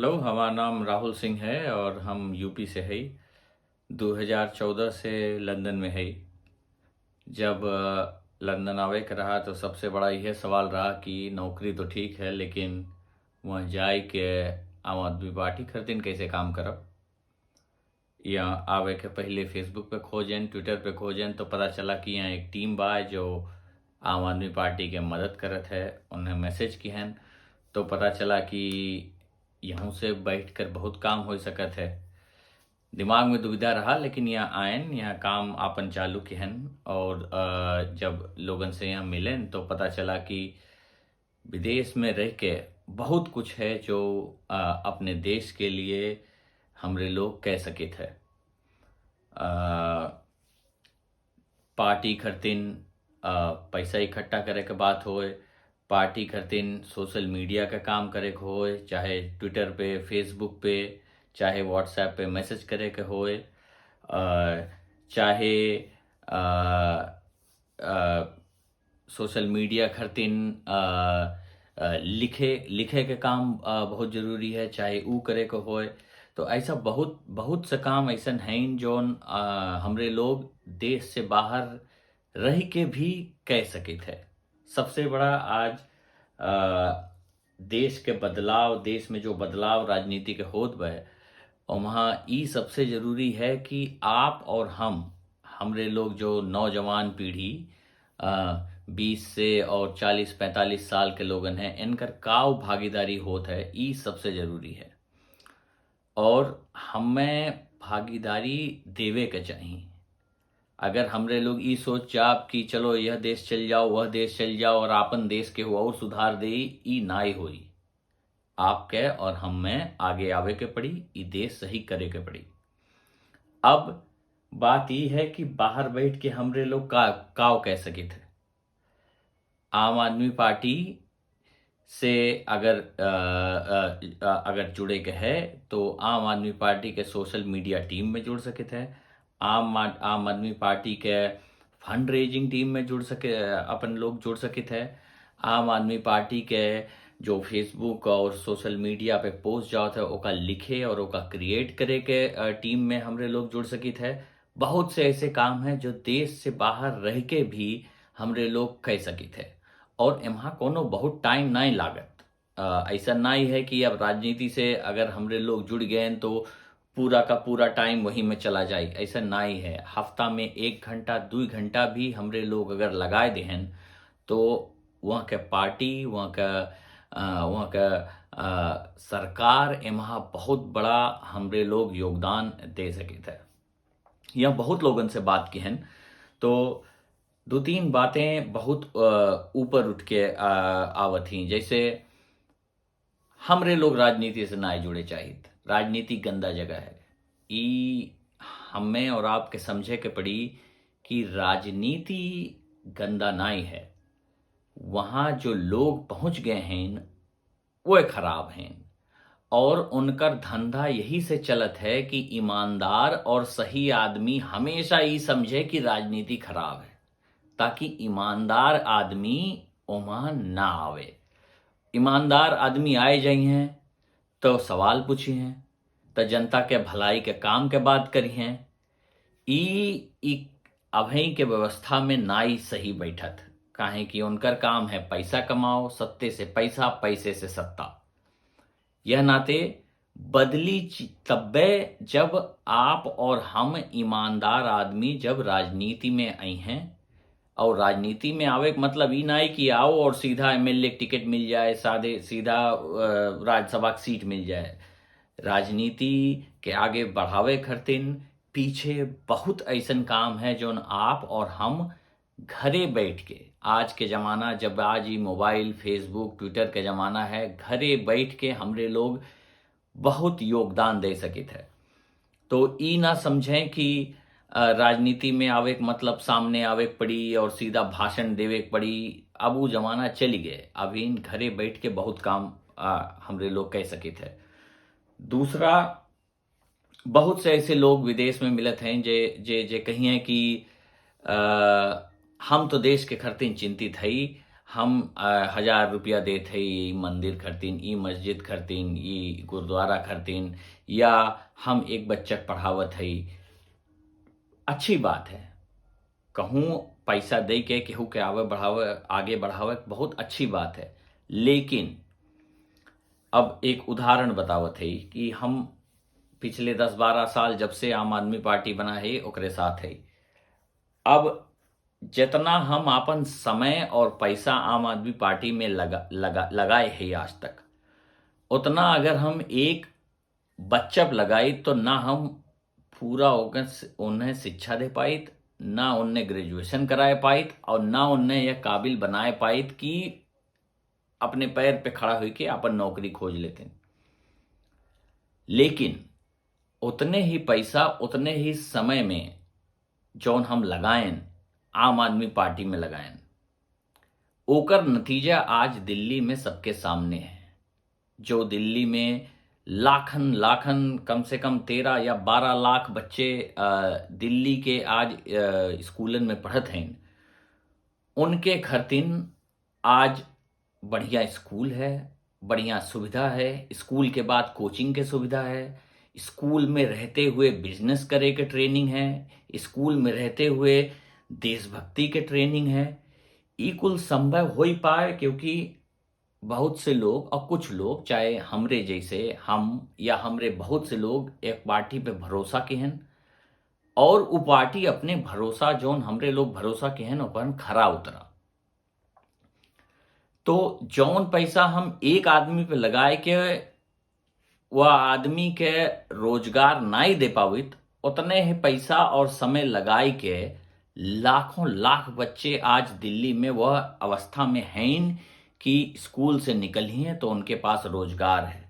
Hello, हमारा नाम राहुल सिंह है और हम यूपी से है। 2014 से लंदन में है। जब लंदन आवे के रहा तो सबसे बड़ा यह सवाल रहा कि नौकरी तो ठीक है, लेकिन वहाँ जाए के आम आदमी पार्टी खरीदिन कैसे काम करब। यहाँ आवे के पहले फेसबुक पे खोजें, ट्विटर पे खोजें तो पता चला कि यहाँ एक टीम बा जो आम आदमी पार्टी के मदद करत है। उन्हें मैसेज किहन तो पता चला कि यहाँ से बैठकर बहुत काम हो सकत है। दिमाग में दुविधा रहा, लेकिन यहाँ आयन, यहाँ काम आपन चालू किहन और जब लोगन से यहाँ मिलन तो पता चला कि विदेश में रह के बहुत कुछ है जो अपने देश के लिए हमरे लोग कह सकित है। पार्टी खरतिन पैसा इकट्ठा करे के बात होए, पार्टी खरतिन सोशल मीडिया का काम करे के होए, चाहे ट्विटर पे, फेसबुक पे, चाहे व्हाट्सएप पे मैसेज करे के होए, चाहे सोशल मीडिया खरतिन लिखे लिखे के काम बहुत जरूरी है, चाहे ऊ करे के होए। तो ऐसा बहुत बहुत से काम ऐसा हैं जोन हमरे लोग देश से बाहर रह के भी कह सकित है। सबसे बड़ा आज देश के बदलाव, देश में जो बदलाव राजनीति के होत बा, और वहाँ ई सबसे जरूरी है कि आप और हमरे लोग जो नौजवान पीढ़ी 20 से और 40-45 साल के लोगन हैं, इनकर काव भागीदारी होत है, ई सबसे जरूरी है। और हमें भागीदारी देवे के चाहिए। अगर हमरे लोग ई सोच जाब कि चलो यह देश चल जाओ, वह देश चल जाओ और आपन देश के और सुधार दे, ई नाई होई। आपके और हमें आगे आवे के पड़ी, ई देश सही करे के पड़ी। अब बात ई है कि बाहर बैठ के हमरे लोग काव कह सके थे। आम आदमी पार्टी से अगर जुड़े के है तो आम आदमी पार्टी के सोशल मीडिया टीम में जुड़ सके थे, आम आदमी पार्टी के फंड रेजिंग टीम में जुड़ सके, अपन लोग जुड़ सके थे। आम आदमी पार्टी के जो फेसबुक और सोशल मीडिया पे पोस्ट जाओ थे ओका लिखे और ओका क्रिएट करे के टीम में हमरे लोग जुड़ सकी थे। बहुत से ऐसे काम हैं जो देश से बाहर रह के भी हमरे लोग कह सकी थे और एम्हा कोनो बहुत टाइम नहीं लागत। ऐसा नहीं है कि अब राजनीति से अगर हमरे लोग जुड़ गए तो पूरा का पूरा टाइम वहीं में चला जाए, ऐसा नहीं है। हफ्ता में 1 घंटा 2 घंटा भी हमरे लोग अगर लगाए देहन तो वहाँ के पार्टी, वहाँ का सरकार एम्हा बहुत बड़ा हमरे लोग योगदान दे सके थे। यह बहुत लोगन से बात की हैं तो 2-3 बातें बहुत ऊपर उठ के आवत ही। जैसे हमरे लोग राजनीति से ना जुड़े चाहिए, राजनीति गंदा जगह है। ई हमें और आपके समझे के पड़ी कि राजनीति गंदा नहीं है, वहाँ जो लोग पहुँच गए हैं वो खराब हैं और उनकर धंधा यही से चलत है कि ईमानदार और सही आदमी हमेशा ये समझे कि राजनीति खराब है, ताकि ईमानदार आदमी ओमा ना आवे। ईमानदार आदमी आए जाई हैं तो सवाल पूछी हैं, तो जनता के भलाई के काम के बात करी हैं। ई अभई के व्यवस्था में नाई सही बैठत, काहे कि उनकर काम है पैसा कमाओ, सत्ते से पैसा, पैसे से सत्ता। यह नाते बदली तब्बे जब आप और हम ईमानदार आदमी जब राजनीति में आई हैं। और राजनीति में आवे का मतलब ई नहीं कि आओ और सीधा एमएलए टिकट मिल जाए, सीधा राज्यसभा की सीट मिल जाए। राजनीति के आगे बढ़ावे खरतिन पीछे बहुत ऐसन काम है जो आप और हम घरे बैठ के, आज के ज़माना जब आज ही मोबाइल, फेसबुक, ट्विटर के ज़माना है, घरे बैठ के हमरे लोग बहुत योगदान दे सके थे। तो ई ना समझें कि राजनीति में आवे के मतलब सामने आवे के पड़ी और सीधा भाषण देवे के पड़ी। अब वो जमाना चली गए, अभी घरे बैठ के बहुत काम हमरे लोग कह सके थे। दूसरा, बहुत से ऐसे लोग विदेश में मिलत हैं जे जे जे कहिए कि हम तो देश के खरतिन चिंतित हई, हम 1000 रुपया देत है ई मंदिर खरतीन, ई मस्जिद खरतीन, ई गुरुद्वारा खरतीन, या हम एक बच्चक पढ़ावत है। अच्छी बात है, कहूँ पैसा दे के केहू के आगे बढ़ावे बहुत अच्छी बात है। लेकिन अब एक उदाहरण बतावत है कि हम पिछले 10-12 साल जब से आम आदमी पार्टी बना है ओकरे साथ है। अब जितना हम अपन समय और पैसा आम आदमी पार्टी में लगाए है आज तक, उतना अगर हम एक बच्चप लगाई तो ना हम पूरा होकर उन्हें शिक्षा दे पाइत, ना उन्हें ग्रेजुएशन कराए पाइत, और ना उन्हें यह काबिल बनाए पाइत कि अपने पैर पे खड़ा होके अपन नौकरी खोज लेते। लेकिन उतने ही पैसा उतने ही समय में जौन हम लगाएं आम आदमी पार्टी में लगाएं, ओकर नतीजा आज दिल्ली में सबके सामने है। जो दिल्ली में लाखन लाखन कम से कम 13 या 12 लाख बच्चे दिल्ली के आज स्कूलन में पढ़त हैं, उनके खरतिन आज बढ़िया स्कूल है, बढ़िया सुविधा है। स्कूल के बाद कोचिंग के सुविधा है, स्कूल में रहते हुए बिजनेस करे के ट्रेनिंग है, स्कूल में रहते हुए देशभक्ति के ट्रेनिंग है। ये कुल संभव हो ही पाए क्योंकि बहुत से लोग और कुछ लोग, चाहे हमरे जैसे हम या हमरे बहुत से लोग एक पार्टी पे भरोसा के हैं, और वो पार्टी अपने भरोसा जौन हमरे लोग भरोसा के हैं ऊपर खरा उतरा। तो जौन पैसा हम एक आदमी पे लगाए के वह आदमी के रोजगार नहीं दे पावित, उतने ही पैसा और समय लगाए के लाखों लाख बच्चे आज दिल्ली में वह अवस्था में हैं कि स्कूल से निकली हैं तो उनके पास रोजगार है,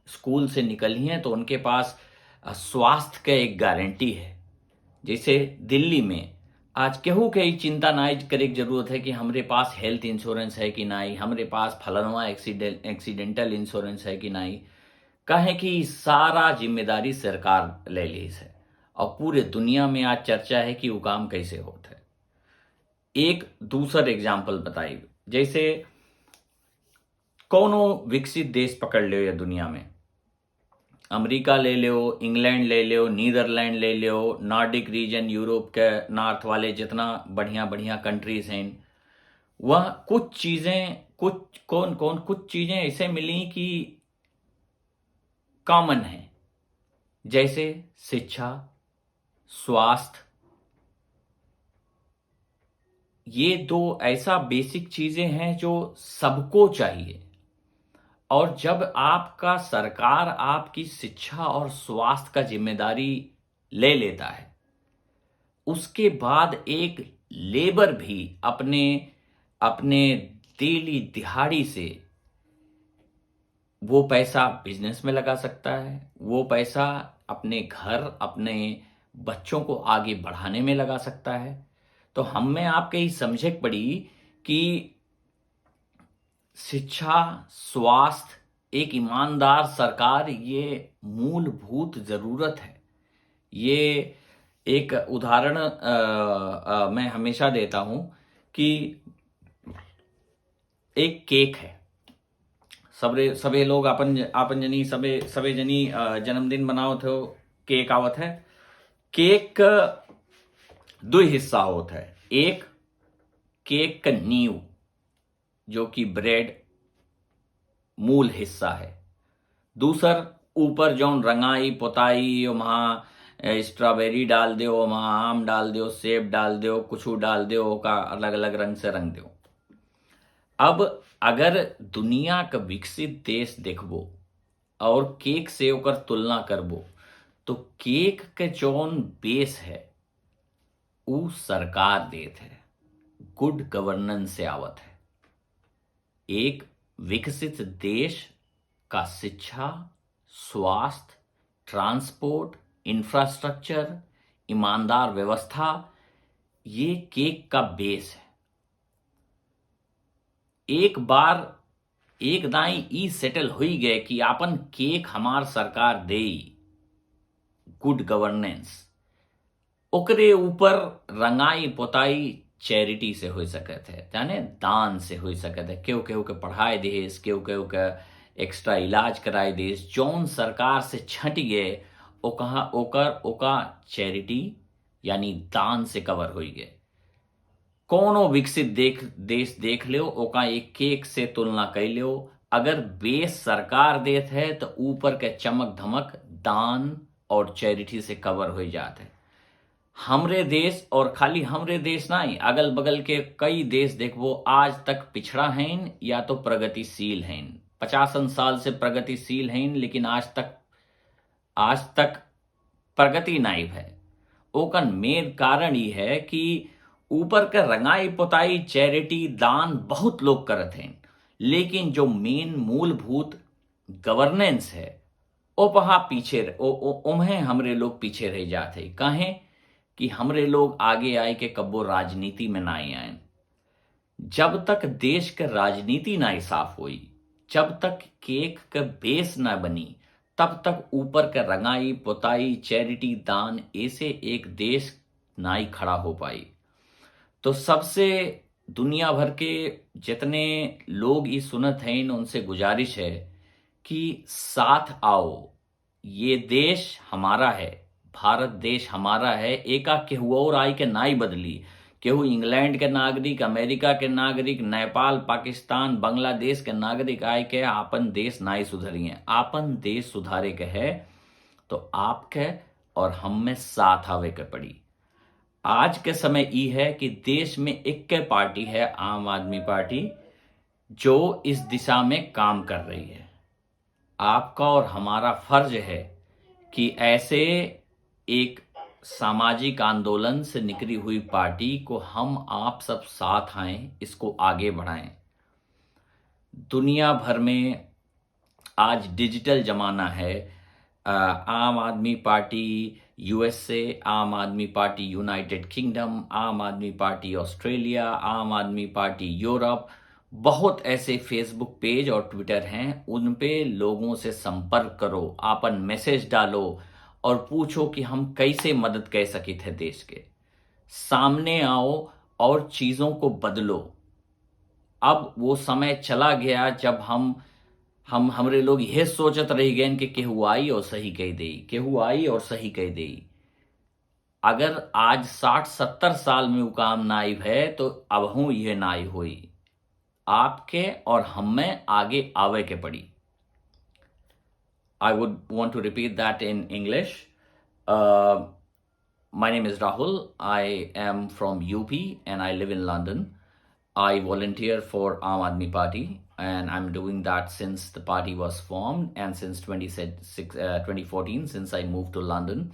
स्कूल से निकली हैं तो उनके पास स्वास्थ्य का एक गारंटी है। जैसे दिल्ली में आज केहू के चिंता ना करे की जरूरत है कि हमरे पास हेल्थ इंश्योरेंस है कि नहीं, हमरे पास फलनवा एक्सीडेंटल इंश्योरेंस है कि नहीं। कहे कि सारा जिम्मेदारी सरकार ले ली है, और पूरे दुनिया में आज चर्चा है कि वो काम कैसे होता है। एक दूसरा एग्जाम्पल बताइए, जैसे कोनो विकसित देश पकड़ लो या दुनिया में, अमेरिका ले लो, इंग्लैंड ले लो, नीदरलैंड ले लो, नॉर्डिक रीजन, यूरोप के नॉर्थ वाले जितना बढ़िया बढ़िया कंट्रीज हैं, वह कुछ चीजें कुछ चीजें ऐसे मिली कि कॉमन है, जैसे शिक्षा, स्वास्थ्य। ये दो ऐसा बेसिक चीजें हैं जो सबको चाहिए, और जब आपका सरकार आपकी शिक्षा और स्वास्थ्य का जिम्मेदारी ले लेता है, उसके बाद एक लेबर भी अपने अपने डेली दिहाड़ी से वो पैसा बिजनेस में लगा सकता है, वो पैसा अपने घर अपने बच्चों को आगे बढ़ाने में लगा सकता है। तो हमें आपके ही समझे पड़ी कि शिक्षा, स्वास्थ्य, एक ईमानदार सरकार ये मूलभूत जरूरत है। ये एक उदाहरण मैं हमेशा देता हूं कि एक केक है, सबे लोग आपन जनी सबे जनी जन्मदिन मनावत हो, केक आवत है। केक दो हिस्सा होता है, एक केक का नींव जो कि ब्रेड मूल हिस्सा है, दूसर ऊपर जौन रंगाई पोताई वहां स्ट्रॉबेरी डाल दो, वहां आम डाल दो, सेब डाल दो, कुछ डाल दो का अलग अलग रंग से रंग दो। अब अगर दुनिया का विकसित देश देखबो और केक से ओकर तुलना करबो, तो केक के जौन बेस है उ सरकार देत है, गुड गवर्नेंस से आवत है। एक विकसित देश का शिक्षा, स्वास्थ्य, ट्रांसपोर्ट, इंफ्रास्ट्रक्चर, ईमानदार व्यवस्था, ये केक का बेस है। एक बार एक दाई ई सेटल हुई गए कि आपन केक हमार सरकार दे, गुड गवर्नेंस, ओकरे ऊपर रंगाई पोताई चैरिटी से हो सकत है, यानी दान से हो सकत है। केहू केहू के पढ़ाए देस, केहू केहू के एक्स्ट्रा इलाज कराए देस, जौन सरकार से छट गए ओका चैरिटी यानी दान से कवर हो गए। कोनो विकसित देश देख लो, ओका एक केक से तुलना कर लो। अगर बेस सरकार देत है तो ऊपर के चमक धमक दान और चैरिटी से कवर हो जाते है। हमरे देश, और खाली हमरे देश नहीं, अगल बगल के कई देश देखो आज तक पिछड़ा हैं या तो प्रगतिशील हैं। 50 साल से प्रगतिशील हैं, लेकिन आज तक प्रगति नहीं है। ओकर मेन कारण ये है कि ऊपर के रंगाई पुताई चैरिटी दान बहुत लोग करत हैं, लेकिन जो मेन मूलभूत गवर्नेंस है ओ वहां पीछे उम्हें हमरे लोग पीछे रह जाते। कहें कि हमरे लोग आगे आए के कब्बो राजनीति में ना आए। जब तक देश के राजनीति ना साफ हुई, जब तक केक का बेस ना बनी, तब तक ऊपर के रंगाई पुताई चैरिटी दान ऐसे एक देश ना ही खड़ा हो पाई। तो सबसे दुनिया भर के जितने लोग ये सुनत हैं उनसे गुजारिश है कि साथ आओ। ये देश हमारा है, भारत देश हमारा है। एका केहू और आई के ना ही बदली। केहू इंग्लैंड के नागरिक, अमेरिका के नागरिक, नेपाल, पाकिस्तान, बांग्लादेश के नागरिक आए के आपन देश ना ही सुधरिए। आपन देश सुधारे के है तो आपके और हम में साथ आवे के पड़ी। आज के समय ये है कि देश में एक के पार्टी है, आम आदमी पार्टी, जो इस दिशा में काम कर रही है। आपका और हमारा फर्ज है कि ऐसे एक सामाजिक आंदोलन से निकली हुई पार्टी को हम आप सब साथ आएं, इसको आगे बढ़ाएं। दुनिया भर में आज डिजिटल जमाना है। आम आदमी पार्टी यूएसए, आम आदमी पार्टी यूनाइटेड किंगडम, आम आदमी पार्टी ऑस्ट्रेलिया, आम आदमी पार्टी यूरोप, बहुत ऐसे फेसबुक पेज और ट्विटर हैं। उन पे लोगों से संपर्क करो, आपन मैसेज डालो और पूछो कि हम कैसे मदद कर सके थे देश के। सामने आओ और चीजों को बदलो। अब वो समय चला गया जब हमरे लोग यह सोचत रह गए कि केहू आई और सही कह दे, केहू आई और सही कह दे। अगर आज 60-70 साल में वो काम ना आई है तो अब हूं यह ना आई हुई। आपके और हमें आगे आवे के पड़ी। I would want to repeat that in English. My name is Rahul. I am from UP and I live in London. I volunteer for Aam Aadmi Party and I'm doing that since the party was formed and since 2014, since I moved to London.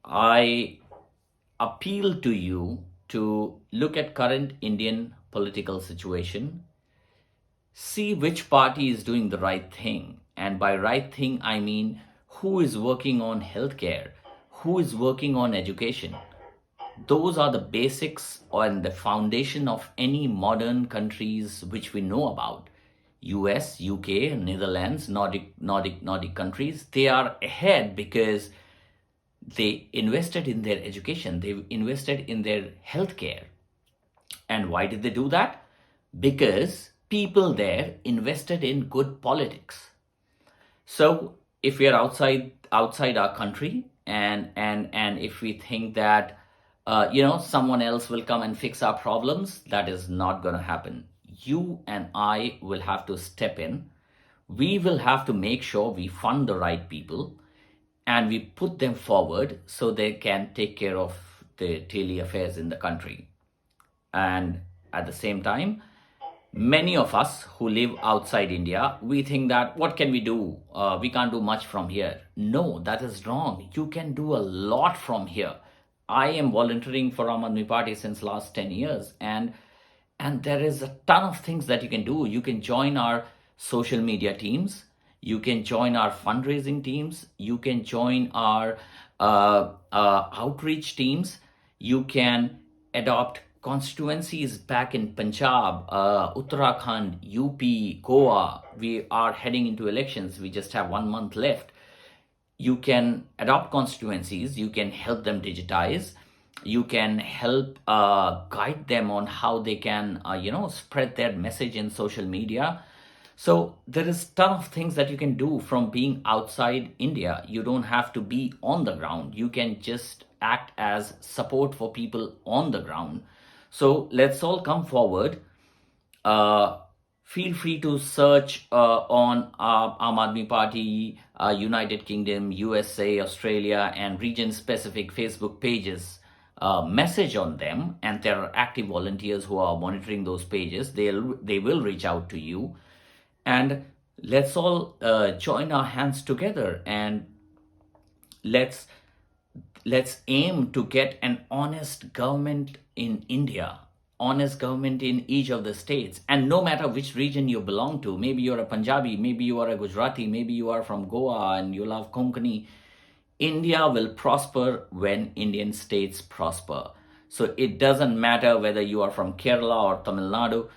I appeal to you to look at current Indian political situation, see which party is doing the right thing. And by right thing, I mean who is working on healthcare, who is working on education. Those are the basics and the foundation of any modern countries which we know about. US, UK, Netherlands, Nordic countries, they are ahead because they invested in their education, they invested in their healthcare. And why did they do that? Because people there invested in good politics. So if we are outside our country and if we think that someone else will come and fix our problems, that is not going to happen. You and I will have to step in. We will have to make sure we fund the right people and we put them forward so they can take care of the daily affairs in the country. And at the same time, many of us who live outside India, we think that what can we do? We can't do much from here. No, that is wrong. You can do a lot from here. I am volunteering for Aam Aadmi Party since last 10 years and there is a ton of things that you can do. You can join our social media teams. You can join our fundraising teams. You can join our outreach teams. You can adopt constituencies back in Punjab, Uttarakhand, UP, Goa. We are heading into elections. We just have 1 month left. You can adopt constituencies. You can help them digitize. You can help guide them on how they can spread their message in social media. So there is ton of things that you can do from being outside India. You don't have to be on the ground. You can just act as support for people on the ground. So let's all come forward. uh, Feel free to search on Aam Aadmi Party, United Kingdom, USA, Australia, and region specific Facebook pages. Message on them, and there are active volunteers who are monitoring those pages. They will reach out to you, and let's all join our hands together, and let's let's aim to get an honest government in India, honest government in each of the states. And no matter which region you belong to, maybe you're a Punjabi, maybe you are a Gujarati, maybe you are from Goa and you love Konkani, India will prosper when Indian states prosper. So it doesn't matter whether you are from Kerala or Tamil Nadu.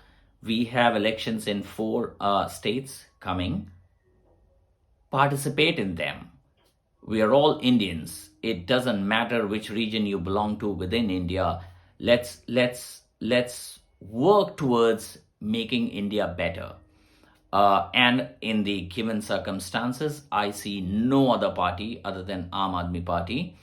We have elections in 4 states coming. Participate in them. We are all Indians. It doesn't matter which region you belong to within India. Let's work towards making India better. And in the given circumstances, I see no other party other than Aam Aadmi Party.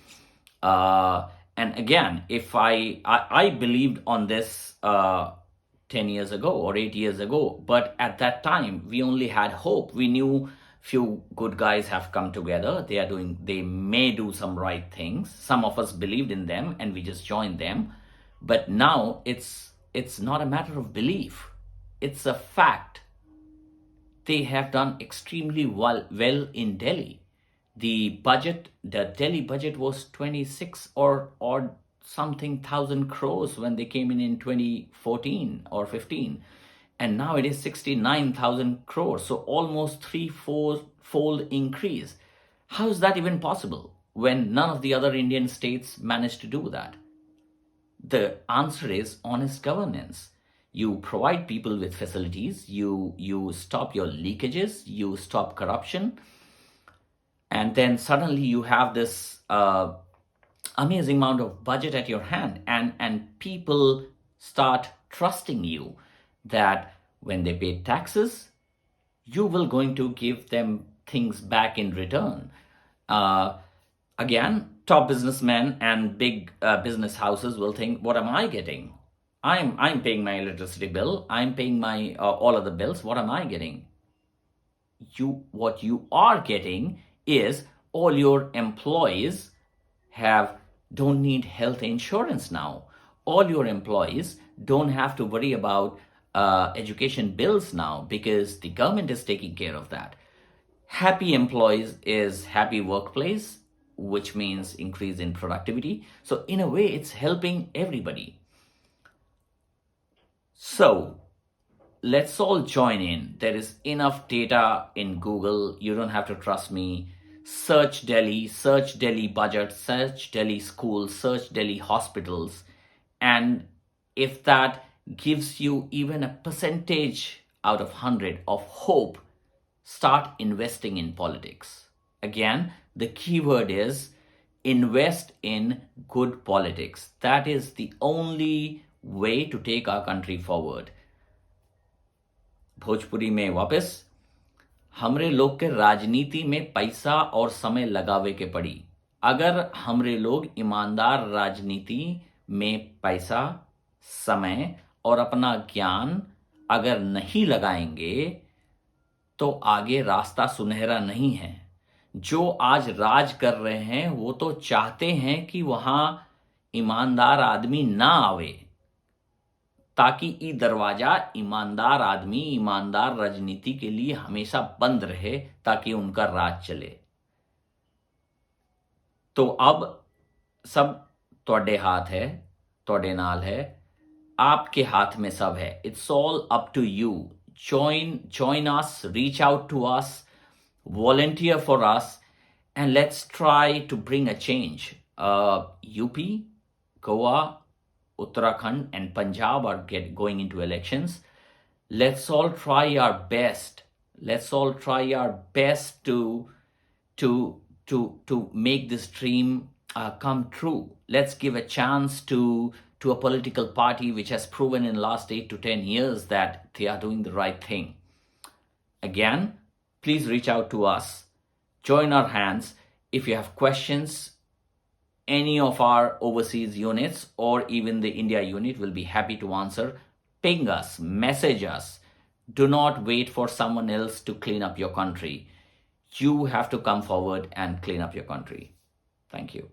And again, if I believed on this 10 years ago or 8 years ago, but at that time we only had hope. We knew few good guys have come together. They may do some right things. Some of us believed in them and we just joined them. But now it's not a matter of belief. It's a fact. They have done extremely well in Delhi. The Delhi budget was 26 or something thousand crores when they came in 2014 or 15, and now it is 69,000 crores. So almost 3-4-fold increase. How is that even possible when none of the other Indian states managed to do that? The answer is honest governance. You provide people with facilities, you stop your leakages, you stop corruption, and then suddenly you have this amazing amount of budget at your hand, and people start trusting you that when they pay taxes, you will going to give them things back in return. uh, Again, top businessmen and big business houses will think, what am I getting? I'm paying my electricity bill, I'm paying my all of the bills. What am I getting? What you are getting is all your employees have don't need health insurance now. All your employees don't have to worry about education bills now because the government is taking care of that. Happy employees is happy workplace, which means increase in productivity. So in a way, it's helping everybody. So let's all join in. There is enough data in Google. You don't have to trust me. Search Delhi budget, search Delhi schools, search Delhi hospitals. And if that gives you even a percentage out of 100 of hope, start investing in politics. Again, the keyword is invest in good politics. That is the only way to take our country forward. Bhojpuri में वापस, हमरे लोग के राजनीति में पैसा और समय लगावे के पड़ी. अगर हमरे लोग ईमानदार राजनीति में पैसा, समय और अपना ज्ञान अगर नहीं लगाएंगे तो आगे रास्ता सुनहरा नहीं है. जो आज राज कर रहे हैं वो तो चाहते हैं कि वहां ईमानदार आदमी ना आवे, ताकि ई दरवाजा ईमानदार आदमी, ईमानदार राजनीति के लिए हमेशा बंद रहे, ताकि उनका राज चले. तो अब सब तोड़े हाथ है, तोड़े नाल है, आपके हाथ में सब है. It's all up to you. Join us, reach out to us, volunteer for us, and let's try to bring a change. UP, Goa, Uttarakhand, and Punjab are going into elections. Let's all try our best. Let's all try our best to make this dream come true. Let's give a chance to a political party which has proven in the last 8 to 10 years that they are doing the right thing. Again, please reach out to us. Join our hands. If you have questions, any of our overseas units or even the India unit will be happy to answer. Ping us, message us. Do not wait for someone else to clean up your country. You have to come forward and clean up your country. Thank you.